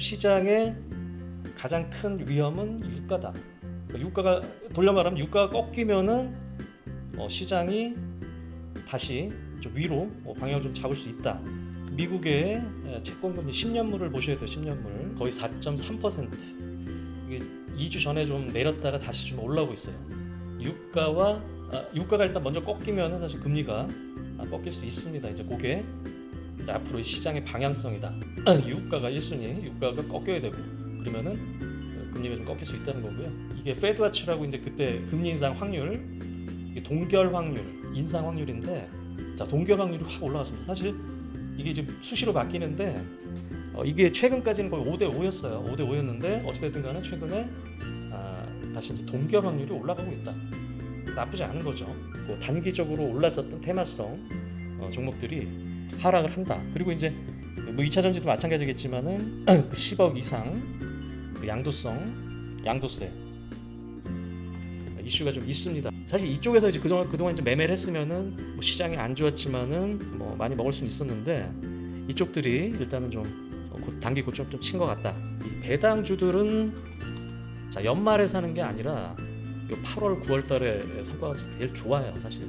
시장의 가장 큰 위험은 유가다. 그러니까 유가가 돌려 말하면 유가가 꺾이면은 시장이 다시 좀 위로 방향을 좀 잡을 수 있다. 미국의 채권금리 10년물을 보셔야 돼요. 10년물 거의 4.3%. 이게 2주 전에 좀 내렸다가 다시 좀 올라오고 있어요. 유가가 일단 먼저 꺾이면은 사실 금리가 꺾일 수 있습니다. 이제 그게 이제 앞으로의 시장의 방향성이다. 유가가 1순위, 유가가 꺾여야 되고 그러면은 금리가 좀 꺾일 수 있다는 거고요. 이게 페드와치라고 이제 그때 금리 인상 확률, 이게 동결 확률, 인상 확률인데, 자 동결 확률이 확 올라갔습니다. 사실 이게 지금 수시로 바뀌는데 이게 최근까지는 거의 5대5였어요. 5대5였는데 어찌됐든 간에 최근에 다시 이제 동결 확률이 올라가고 있다. 나쁘지 않은 거죠. 뭐 단기적으로 올랐었던 테마성 종목들이 하락을 한다. 그리고 이제 뭐 2차 전지도 마찬가지겠지만은 그 10억 이상 그 양도세 이슈가 좀 있습니다. 사실 이쪽에서 이제 그동안 이제 매매를 했으면은 뭐 시장이 안 좋았지만은 뭐 많이 먹을 수는 있었는데 이쪽들이 일단은 좀 단기 고점 좀 친 것 같다. 이 배당주들은 자 연말에 사는 게 아니라 8월, 9월 달에 성과가 제일 좋아요. 사실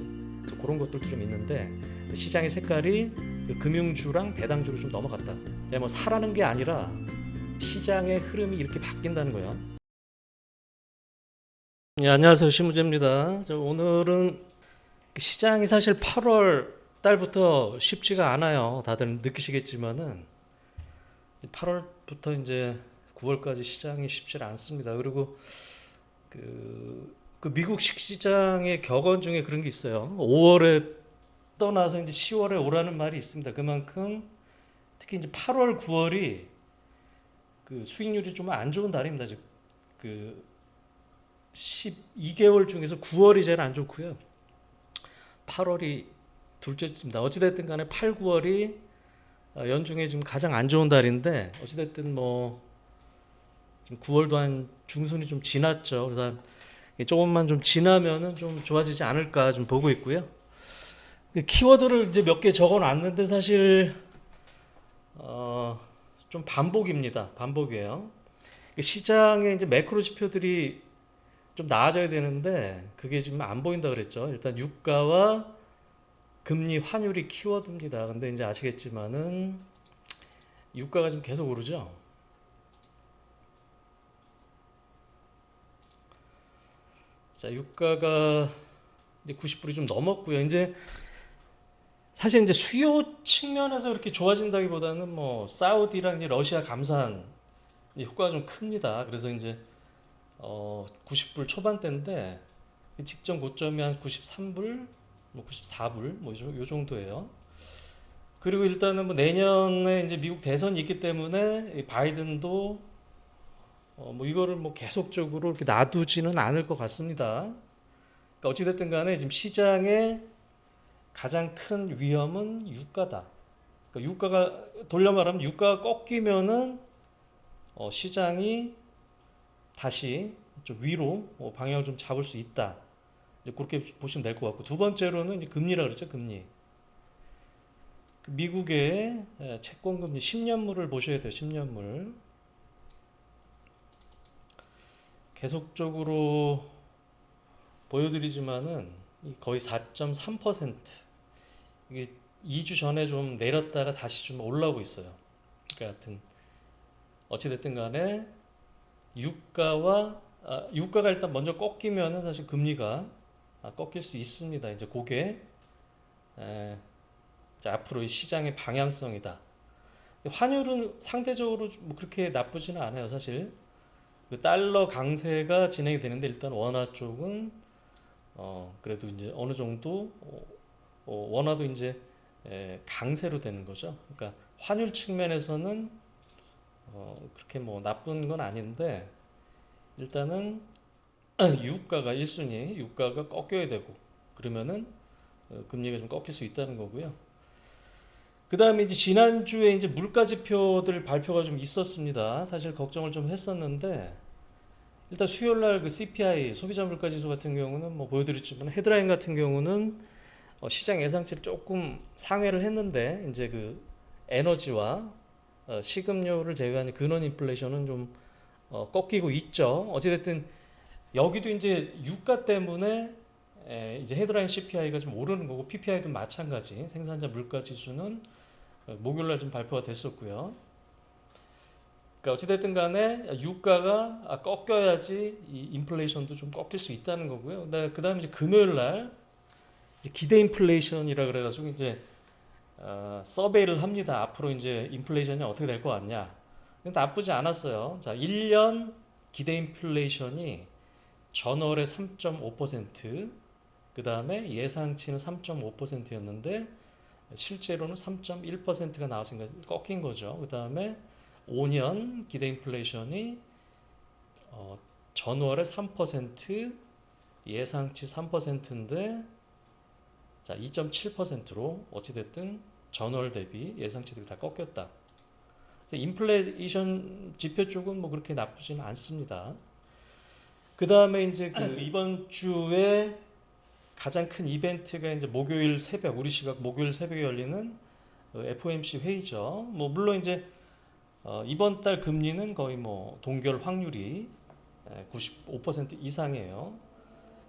그런 것들도 좀 있는데 시장의 색깔이 그 금융주랑 배당주로 좀 넘어갔다. 제가 뭐 사라는 게 아니라 시장의 흐름이 이렇게 바뀐다는 거예요. 네, 안녕하세요. 신무재입니다. 오늘은 시장이 사실 8월 달부터 쉽지가 않아요. 다들 느끼시겠지만은 8월부터 이제 9월까지 시장이 쉽지 않습니다. 그리고 그 미국 시장의 격언 중에 그런 게 있어요. 5월에 떠나서 이제 10월에 오라는 말이 있습니다. 그만큼 특히 이제 8월, 9월이 그 수익률이 좀 안 좋은 달입니다. 즉 그 12개월 중에서 9월이 제일 안 좋고요. 8월이 둘째입니다. 어찌됐든 간에 8, 9월이 연중에 지금 가장 안 좋은 달인데 어찌됐든 뭐 지금 9월도 한 중순이 좀 지났죠. 그래서 조금만 좀 지나면은 좀 좋아지지 않을까 좀 보고 있고요. 키워드를 이제 몇 개 적어놨는데 사실 좀 반복입니다. 반복이에요. 시장의 이제 매크로 지표들이 좀 나아져야 되는데 그게 지금 안 보인다 그랬죠. 일단 유가와 금리, 환율이 키워드입니다. 근데 이제 아시겠지만은 유가가 지금 계속 오르죠. 자, 유가가 이제 90불이 좀 넘었고요. 이제 사실 이제 수요 측면에서 이렇게 좋아진다기보다는 뭐 사우디랑 이제 러시아 감산 효과가 좀 큽니다. 그래서 이제 90불 초반대인데 직전 고점이 한 93불, 뭐 94불 뭐 요 정도예요. 그리고 일단은 뭐 내년에 이제 미국 대선이 있기 때문에 바이든도 뭐 이거를 뭐 계속적으로 이렇게 놔두지는 않을 것 같습니다. 그러니까 어찌됐든 간에 지금 시장의 가장 큰 위험은 유가다. 그러니까 유가가 돌려 말하면 유가가 꺾이면은 시장이 다시 좀 위로 방향을 좀 잡을 수 있다. 이제 그렇게 보시면 될 것 같고, 두 번째로는 이제 금리라 그랬죠. 금리. 미국의 채권금리 10년물을 보셔야 돼요. 10년물 계속적으로 보여드리지만은 거의 4.3%. 이게 2주 전에 좀 내렸다가 다시 좀 올라오고 있어요. 그러니까 하여튼 어찌됐든 간에 유가가 일단 먼저 꺾이면은 사실 금리가 꺾일 수 있습니다. 이제 그게 앞으로의 시장의 방향성이다. 환율은 상대적으로 뭐 그렇게 나쁘지는 않아요. 사실 그 달러 강세가 진행이 되는데 일단 원화 쪽은 그래도 이제 어느 정도 원화도 이제 강세로 되는 거죠. 그러니까 환율 측면에서는 그렇게 뭐 나쁜 건 아닌데 일단은 유가가 1순위, 유가가 꺾여야 되고 그러면은 금리가 좀 꺾일 수 있다는 거고요. 그 다음에 이제 지난주에 이제 물가 지표들 발표가 좀 있었습니다. 사실 걱정을 좀 했었는데 일단 수요일 날 그 CPI 소비자 물가 지수 같은 경우는 뭐 보여드렸지만 헤드라인 같은 경우는 시장 예상치를 조금 상회를 했는데 이제 그 에너지와 식음료를 제외한 근원 인플레이션은 좀 꺾이고 있죠. 어찌됐든 여기도 이제 유가 때문에 이제 헤드라인 CPI가 좀 오르는 거고 PPI도 마찬가지. 생산자 물가 지수는 목요일날 좀 발표가 됐었고요. 그러니까 어찌됐든 간에 유가가 꺾여야지 이 인플레이션도 좀 꺾일 수 있다는 거고요. 근데 그다음에 이제 금요일날 기대 인플레이션이라 그래가지고 이제 서베이를 합니다. 앞으로 이제 인플레이션이 어떻게 될 것 같냐. 근데 나쁘지 않았어요. 자, 1년 기대 인플레이션이 전월에 3.5%, 그 다음에 예상치는 3.5%였는데 실제로는 3.1%가 나왔으니까 꺾인 거죠. 그 다음에 5년 기대 인플레이션이 전월에 3%, 예상치 3%인데 자, 2.7%로 어찌됐든 전월 대비 예상치 대비 다 꺾였다. 그래서 인플레이션 지표 쪽은 뭐 그렇게 나쁘지는 않습니다. 그 다음에 이제 이번 주에 가장 큰 이벤트가 이제 목요일 새벽, 우리 시각 목요일 새벽에 열리는 FOMC 회의죠. 뭐 물론 이제 이번 달 금리는 거의 뭐 동결 확률이 95% 이상이에요.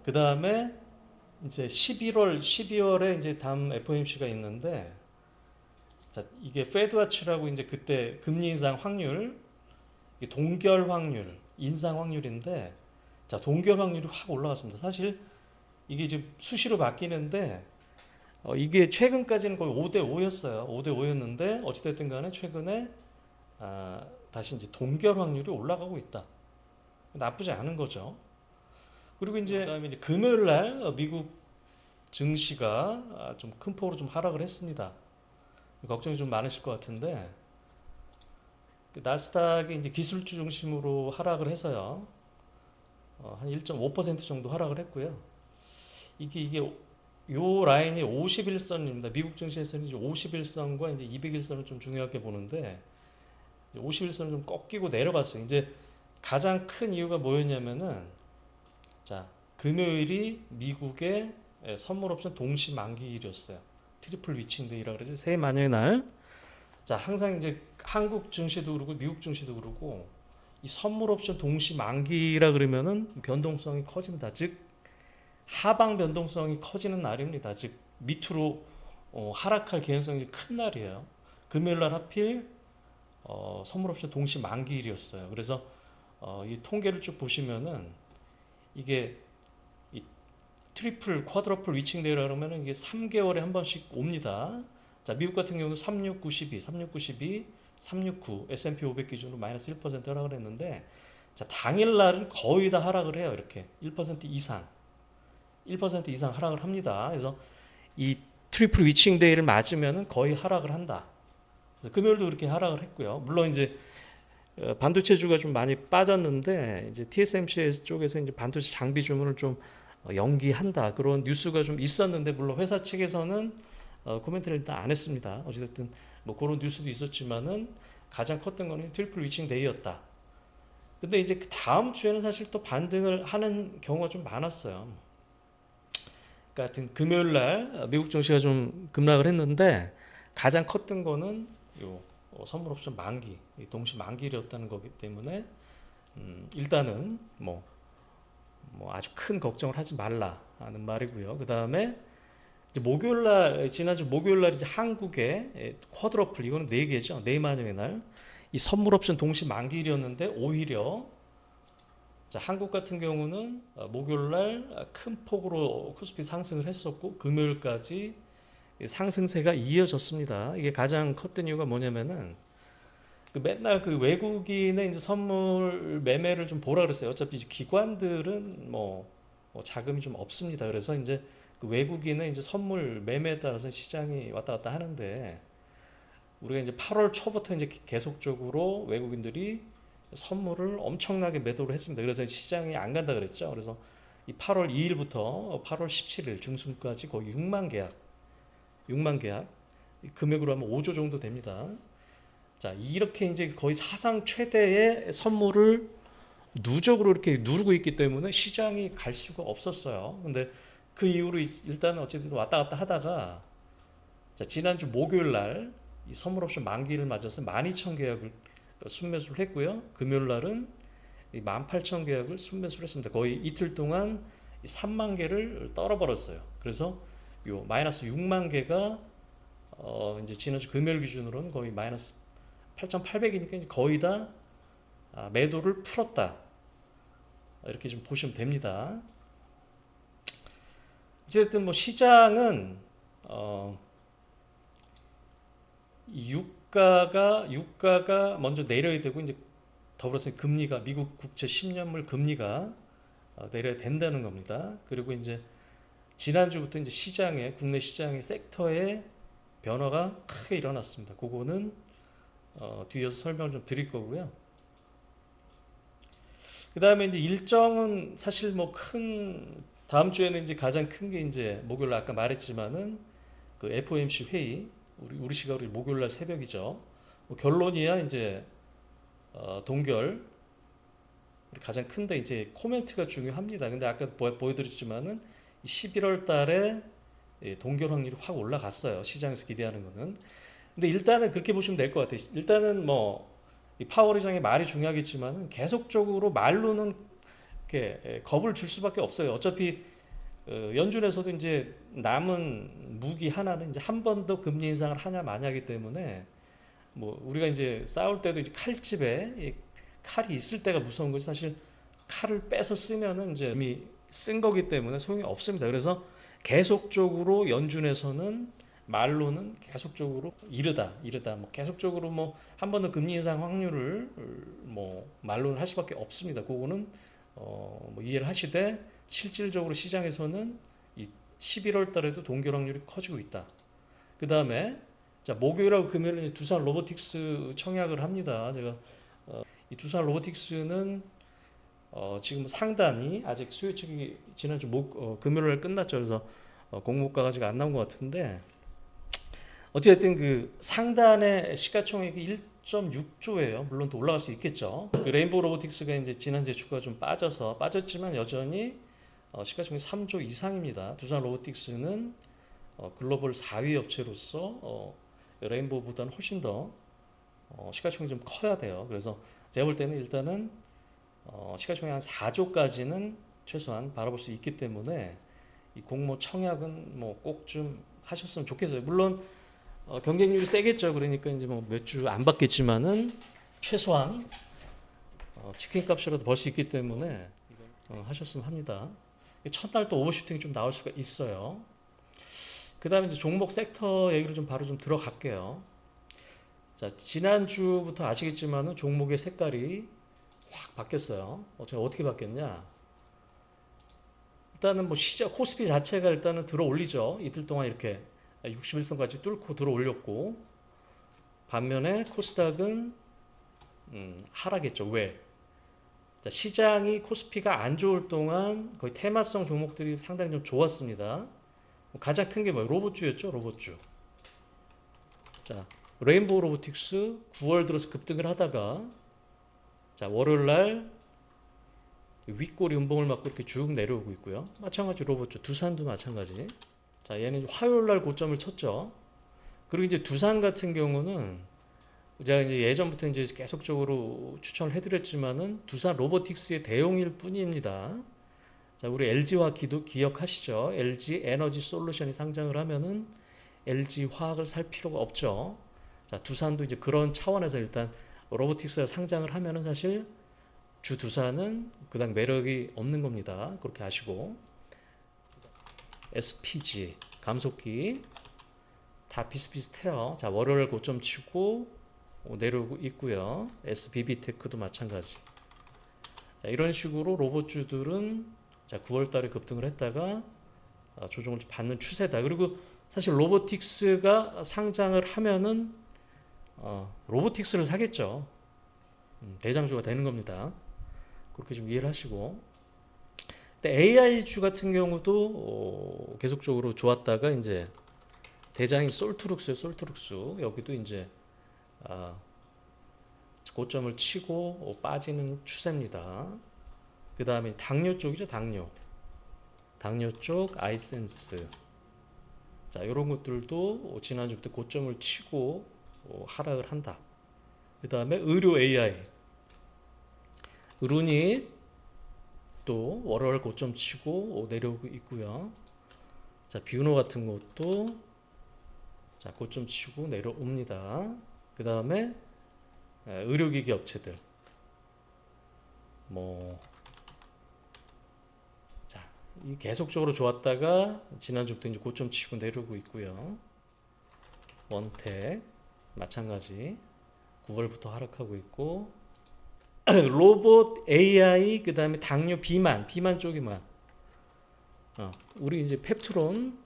그 다음에 이제 12월에 이제 다음 FOMC가 있는데, 자, 이게 페드와치라고 이제 그때 금리 인상 확률, 동결 확률, 인상 확률인데, 자, 동결 확률이 확 올라갔습니다. 사실 이게 지금 수시로 바뀌는데, 이게 최근까지는 거의 5대 5였어요. 5대 5였는데 어찌됐든 간에 최근에 다시 이제 동결 확률이 올라가고 있다. 나쁘지 않은 거죠. 그리고 이제 그다음에 이제 금요일 날 미국 증시가 좀 큰 폭으로 좀 하락을 했습니다. 걱정이 좀 많으실 것 같은데, 나스닥이 이제 기술주 중심으로 하락을 해서요. 한 1.5% 정도 하락을 했고요. 이게 요 라인이 51선입니다. 미국 증시에서는 이제 51선과 이제 200일선을 좀 중요하게 보는데 51선을 좀 꺾이고 내려갔어요. 이제 가장 큰 이유가 뭐였냐면은, 자, 금요일이 미국의 선물 옵션 동시 만기일이었어요. 트리플 위칭데이라 그러죠. 새해 만약의 날. 자, 항상 이제 한국 증시도 그렇고 미국 증시도 그렇고 이 선물 옵션 동시 만기라 그러면은 변동성이 커진다. 즉 하방 변동성이 커지는 날입니다. 즉 밑으로 하락할 개연성이 큰 날이에요. 금요일 날 하필 선물 옵션 동시 만기일이었어요. 그래서 이 통계를 쭉 보시면은 이게 이 트리플, 쿼드러플 위칭되라 그러면은 이게 3개월에 한 번씩 옵니다. 자, 미국 같은 경우는 3692, 3692, 369, S&P 500 기준으로 마이너스 1% 하락을 했는데, 자, 당일날은 거의 다 하락을 해요. 이렇게 1% 이상, 1% 이상 하락을 합니다. 그래서 이 트리플 위칭 데이를 맞으면은 거의 하락을 한다. 그래서 금요일도 그렇게 하락을 했고요. 물론 이제 반도체주가 좀 많이 빠졌는데 이제 TSMC 쪽에서 이제 반도체 장비 주문을 좀 연기한다, 그런 뉴스가 좀 있었는데, 물론 회사 측에서는 코멘트를 일단 안 했습니다. 어찌됐든 뭐 그런 뉴스도 있었지만은 가장 컸던 거는 트리플 위칭 데이였다. 근데 이제 그 다음 주에는 사실 또 반등을 하는 경우가 좀 많았어요. 그러니까 금요일 날 미국 증시가 좀 급락을 했는데 가장 컸던 거는 요 선물 옵션 만기, 동시 만기일이었다는 거기 때문에 일단은 뭐 아주 큰 걱정을 하지 말라 하는 말이고요. 그 다음에 이제 목요일날, 지난주 목요일날 이제 한국의 쿼드러플, 이거는 4개죠. 네만여의 날. 이 선물 옵션 동시 만기일이었는데 오히려, 자, 한국 같은 경우는 목요일날 큰 폭으로 코스피 상승을 했었고 금요일까지 상승세가 이어졌습니다. 이게 가장 컸던 이유가 뭐냐면은 맨날 그 외국인의 이제 선물 매매를 좀 보라 그랬어요. 어차피 이제 기관들은 뭐 자금이 좀 없습니다. 그래서 이제 그 외국인의 이제 선물 매매에 따라서 시장이 왔다 갔다 하는데, 우리가 이제 8월 초부터 이제 계속적으로 외국인들이 선물을 엄청나게 매도를 했습니다. 그래서 시장이 안 간다 그랬죠. 그래서 이 8월 2일부터 8월 17일 중순까지 거의 6만 계약, 금액으로 하면 5조 정도 됩니다. 자, 이렇게 이제 거의 사상 최대의 선물을 누적으로 이렇게 누르고 있기 때문에 시장이 갈 수가 없었어요. 근데 그 이후로 일단 어쨌든 왔다 갔다 하다가, 자, 지난주 목요일 날 이 선물 옵션 만기를 맞아서 12,000계약을 순매수를 했고요. 금요일 날은 18,000계약을 순매수를 했습니다. 거의 이틀 동안 3만 개를 떨어버렸어요. 그래서 요 마이너스 6만 개가 이제 지난주 금요일 기준으로는 거의 마이너스 8,800이니까 거의 다 매도를 풀었다. 이렇게 좀 보시면 됩니다. 어쨌든 뭐 시장은 이 유가가 먼저 내려야 되고 이제 더불어서 금리가 미국 국채 10년물 금리가 내려야 된다는 겁니다. 그리고 이제 지난주부터 이제 국내 시장의 섹터에 변화가 크게 일어났습니다. 그거는 뒤에서 설명을 좀 드릴 거고요. 그 다음에 이제 일정은 사실 뭐 다음 주에는 이제 가장 큰 게 이제 목요일 날 아까 말했지만은 그 FOMC 회의 우리 시각으로 목요일 날 새벽이죠. 뭐 결론이야 이제 동결 가장 큰데 이제 코멘트가 중요합니다. 근데 아까 보여드렸지만은 11월 달에 동결 확률이 확 올라갔어요. 시장에서 기대하는 거는. 근데 일단은 그렇게 보시면 될 것 같아요. 일단은 뭐 이 파월 의장의 말이 중요하겠지만은 계속적으로 말로는 이렇게 겁을 줄 수밖에 없어요. 어차피 연준에서도 이제 남은 무기 하나는 이제 한 번 더 금리 인상을 하냐 마냐기 때문에 뭐 우리가 이제 싸울 때도 이제 칼집에 칼이 있을 때가 무서운 거지 사실 칼을 빼서 쓰면은 이제 이미 쓴 거기 때문에 소용이 없습니다. 그래서 계속적으로 연준에서는 말로는 계속적으로 이르다 뭐 계속적으로 뭐 한 번 더 금리 인상 확률을 뭐 말로는 할 수밖에 없습니다. 그거는 뭐 이해를 하시되 실질적으로 시장에서는 이 11월 달에도 동결 확률이 커지고 있다. 그 다음에 자 목요일하고 금요일에 두산 로보틱스 청약을 합니다. 제가 이 두산 로보틱스는 지금 상단이 아직 수요 측이 지난주 금요일 끝났죠. 그래서 공모가가 아직 안 나온 것 같은데 어쨌든 그 상단의 시가총액이 1.6조예요. 물론 또 올라갈 수 있겠죠. 그 레인보우 로보틱스가 이제 지난주에 주가가 좀 빠졌지만 여전히 시가총액 3조 이상입니다. 두산 로보틱스는 글로벌 4위 업체로서 레인보우보다는 훨씬 더 시가총액이 좀 커야 돼요. 그래서 제가 볼 때는 일단은 시가총액 한 4조까지는 최소한 바라볼 수 있기 때문에 이 공모 청약은 뭐 꼭 좀 하셨으면 좋겠어요. 물론 경쟁률이 세겠죠. 그러니까 이제 뭐 몇 주 안 받겠지만은 최소한 치킨 값이라도 벌 수 있기 때문에 하셨으면 합니다. 첫날 또 오버슈팅이 좀 나올 수가 있어요. 그 다음에 이제 종목 섹터 얘기를 좀 바로 좀 들어갈게요. 자, 지난주부터 아시겠지만은 종목의 색깔이 확 바뀌었어요. 제가 어떻게 바뀌었냐? 일단은 뭐 코스피 자체가 일단은 들어 올리죠. 이틀 동안 이렇게 61선까지 뚫고 들어 올렸고, 반면에 코스닥은 하락했죠. 왜? 자, 시장이 코스피가 안 좋을 동안 거의 테마성 종목들이 상당히 좀 좋았습니다. 가장 큰 게 뭐예요? 로봇주였죠. 로봇주. 자, 레인보우 로보틱스 9월 들어서 급등을 하다가 자, 월요일 날 윗꼬리 음봉을 맞고 이렇게 쭉 내려오고 있고요. 마찬가지 로봇주 두산도 마찬가지. 자, 얘는 화요일 날 고점을 쳤죠. 그리고 이제 두산 같은 경우는 제가 이제 예전부터 이제 계속적으로 추천을 해드렸지만은 두산 로보틱스의 대용일 뿐입니다. 자, 우리 LG화 기억하시죠? LG 에너지 솔루션이 상장을 하면은 LG 화학을 살 필요가 없죠. 자, 두산도 이제 그런 차원에서 일단 로보틱스가 상장을 하면은 사실 주 두산은 그닥 매력이 없는 겁니다. 그렇게 아시고 SPG 감속기 다 비슷비슷해요. 자, 월요일 고점 치고 내려오고 있고요. SBB테크도 마찬가지. 자, 이런 식으로 로봇주들은 자, 9월 달에 급등을 했다가 조정을 받는 추세다. 그리고 사실 로보틱스가 상장을 하면은 로보틱스를 사겠죠. 대장주가 되는 겁니다. 그렇게 좀 이해를 하시고. 근데 AI주 같은 경우도 계속적으로 좋았다가 이제 대장이 솔트룩스예요. 솔트룩스. 여기도 이제 고점을 치고 빠지는 추세입니다. 그 다음에 당뇨 쪽이죠. 당뇨 쪽 아이센스. 자, 이런 것들도 지난주부터 고점을 치고 하락을 한다. 그 다음에 의료 AI, 의료니 또 월월 고점 치고 내려오고 있고요. 자, 뷰노 같은 것도 자, 고점 치고 내려옵니다. 그 다음에 의료기기 업체들 뭐 자, 이 계속적으로 좋았다가 지난주부터 이제 고점 치고 내려오고 있고요. 원택 마찬가지 9월부터 하락하고 있고 로봇 AI 그 다음에 당뇨 비만 쪽이 뭐야? 우리 이제 펩트론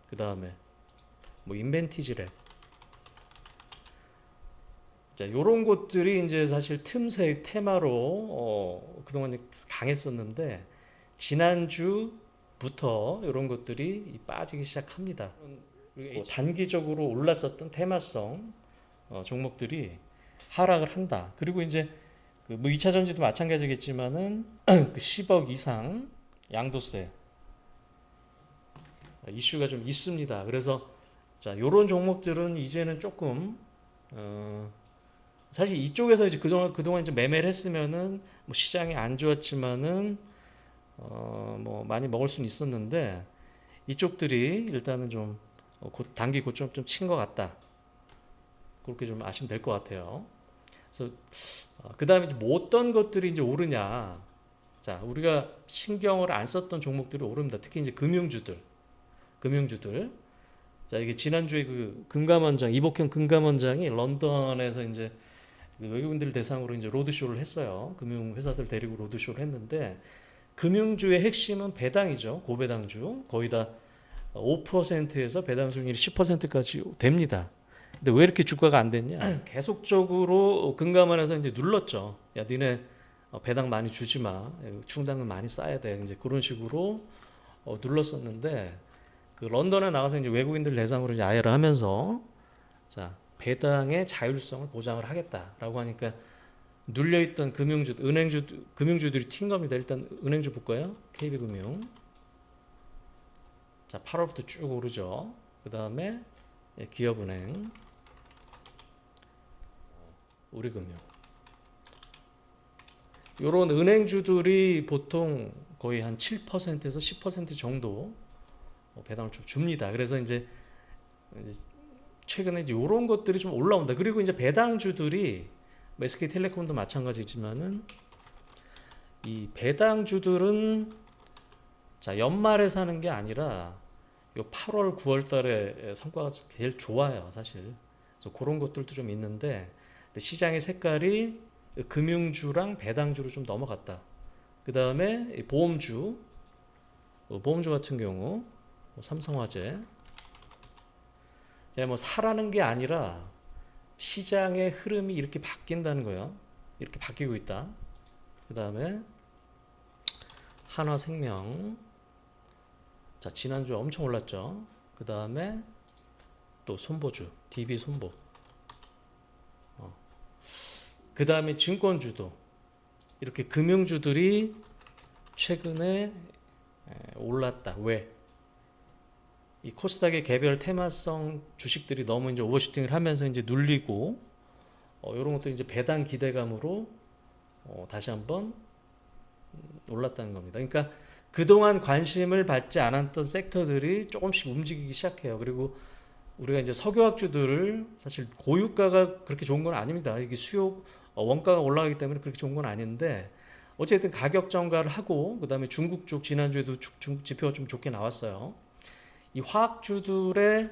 그 다음에 뭐 인벤티지랩 자 요런 것들이 이제 사실 틈새 테마로 그동안 강했었는데 지난주부터 이런 것들이 빠지기 시작합니다. 단기적으로 올랐었던 테마성 종목들이 하락을 한다. 그리고 이제 뭐 2차 전지도 마찬가지겠지만은 그 10억 이상 양도세 이슈가 좀 있습니다. 그래서 자 요런 종목들은 이제는 조금 사실 이쪽에서 이제 그동안 이제 매매를 했으면은 뭐 시장이 안 좋았지만은 뭐 많이 먹을 수는 있었는데 이쪽들이 일단은 좀 단기 고점 좀 친 것 같다. 그렇게 좀 아시면 될 것 같아요. 그래서 그 다음에 뭐 어떤 것들이 이제 오르냐. 자, 우리가 신경을 안 썼던 종목들이 오릅니다. 특히 이제 금융주들. 자, 이게 지난주에 그 금감원장 이복형 금감원장이 런던에서 이제 그 외국인들 대상으로 이제 로드쇼를 했어요. 금융회사들 데리고 로드쇼를 했는데 금융주의 핵심은 배당이죠. 고배당주 거의 다 5%에서 배당 수익률이 10%까지 됩니다. 근데 왜 이렇게 주가가 안 됐냐? 계속적으로 금감원에서 이제 눌렀죠. 야, 니네 배당 많이 주지 마. 충당금 많이 쌓아야 돼. 이제 그런 식으로 눌렀었는데 그 런던에 나가서 이제 외국인들 대상으로 이제 아예를 하면서 자, 배당의 자율성을 보장을 하겠다라고 하니까 눌려있던 금융주들이 튄 겁니다. 일단 은행주 볼까요? KB금융. 자, 8월부터 쭉 오르죠. 그 다음에 기업은행, 우리금융. 이런 은행주들이 보통 거의 한 7%에서 10% 정도 배당을 좀 줍니다. 그래서 이제 최근에 이제 이런 것들이 좀 올라온다. 그리고 이제 배당주들이 SK텔레콤도 마찬가지지만은 이 배당주들은 자 연말에 사는 게 아니라 요 8월, 9월 달에 성과가 제일 좋아요, 사실. 그래서 그런 것들도 좀 있는데 시장의 색깔이 금융주랑 배당주로 좀 넘어갔다. 그 다음에 보험주 같은 경우 삼성화재. 제가 뭐 사라는 게 아니라 시장의 흐름이 이렇게 바뀐다는 거예요. 이렇게 바뀌고 있다. 그 다음에 한화생명. 자, 지난주에 엄청 올랐죠. 그 다음에 또 손보주, DB손보. 그 다음에 증권주도 이렇게 금융주들이 최근에 올랐다. 왜? 이 코스닥의 개별 테마성 주식들이 너무 이제 오버슈팅을 하면서 이제 눌리고 이런 것도 이제 배당 기대감으로 다시 한번 올랐다는 겁니다. 그러니까 그동안 관심을 받지 않았던 섹터들이 조금씩 움직이기 시작해요. 그리고 우리가 이제 석유학주들을 사실 고유가가 그렇게 좋은 건 아닙니다. 이게 수요 원가가 올라가기 때문에 그렇게 좋은 건 아닌데 어쨌든 가격 정가를 하고 그다음에 중국 쪽 지난주에도 중국 지표가 좀 좋게 나왔어요. 이 화학주들의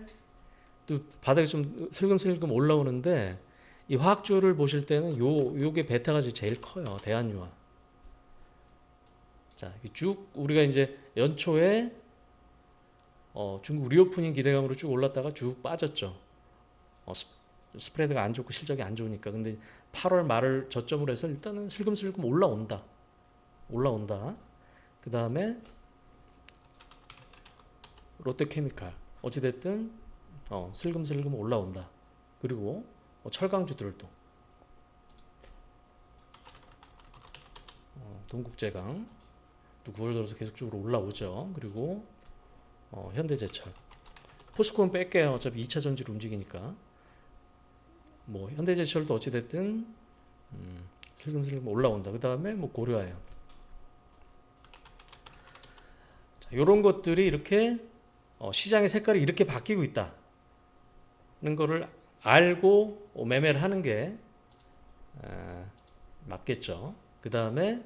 또 바닥에 좀 슬금슬금 올라오는데 이 화학주를 보실 때는 요게 베타가 제일 커요. 대한유화. 자, 쭉 우리가 이제 연초에 중국 리오프닝 기대감으로 쭉 올랐다가 쭉 빠졌죠. 스프레드가 안 좋고 실적이 안 좋으니까. 근데 8월 말을 저점으로 해서 일단은 슬금슬금 올라온다. 그 다음에 롯데케미칼 어찌됐든 슬금슬금 올라온다. 그리고 철강주들도 동국제강 또 9월 들어서 계속적으로 올라오죠. 그리고 현대제철 포스코는 뺄게요. 어차피 2차 전지로 움직이니까. 뭐 현대제철도 어찌 됐든 슬금슬금 올라온다. 그 다음에 뭐 고려아연. 자, 이런 것들이 이렇게 시장의 색깔이 이렇게 바뀌고 있다는 거를 알고 매매를 하는 게 맞겠죠. 그 다음에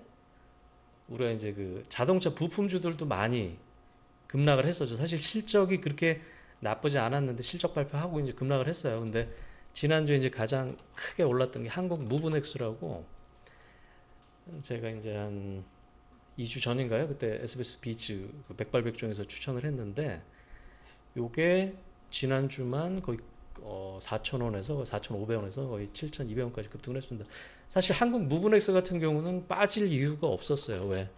우리가 이제 그 자동차 부품주들도 많이 급락을 했었죠. 사실 실적이 그렇게 나쁘지 않았는데 실적 발표하고 이제 급락을 했어요. 근데 지난주에 이제 가장 크게 올랐던 게 한국 무브넥스라고, 제가 이제 한 2주 전인가요? 그때 SBS 비즈 백발백중에서 추천을 했는데, 요게 지난주만 거의 4,000원에서 4,500원에서 거의 7,200원까지 급등을 했습니다. 사실 한국 무브넥스 같은 경우는 빠질 이유가 없었어요. 왜?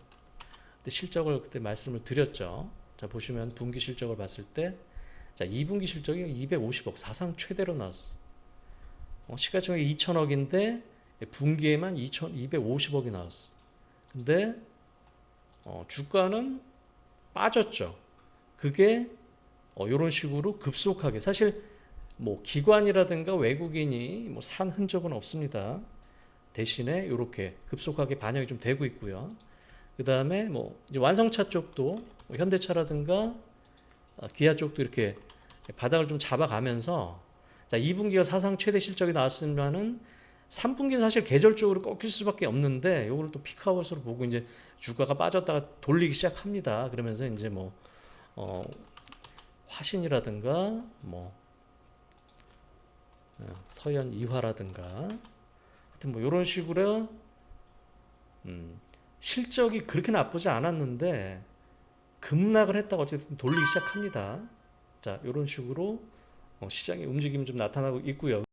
근데 실적을 그때 말씀을 드렸죠. 자, 보시면 분기 실적을 봤을 때, 자, 2분기 실적이 250억, 사상 최대로 나왔어. 시가총액이 2,000억인데 분기에만 250억이 나왔어. 근데 주가는 빠졌죠. 그게 이런 식으로 급속하게, 사실 뭐 기관이라든가 외국인이 뭐 산 흔적은 없습니다. 대신에 이렇게 급속하게 반영이 좀 되고 있고요. 그 다음에 뭐 이제 완성차 쪽도 뭐 현대차라든가 기아 쪽도 이렇게 바닥을 좀 잡아가면서, 자, 2분기가 사상 최대 실적이 나왔으면은 3분기는 사실 계절적으로 꺾일 수밖에 없는데, 이걸 또 피크아웃으로 보고 이제 주가가 빠졌다가 돌리기 시작합니다. 그러면서 이제 뭐 화신이라든가 뭐 서현 이화라든가 하여튼 뭐 이런 식으로 실적이 그렇게 나쁘지 않았는데 급락을 했다가 어쨌든 돌리기 시작합니다. 자, 이런 식으로 시장의 움직임이 좀 나타나고 있고요.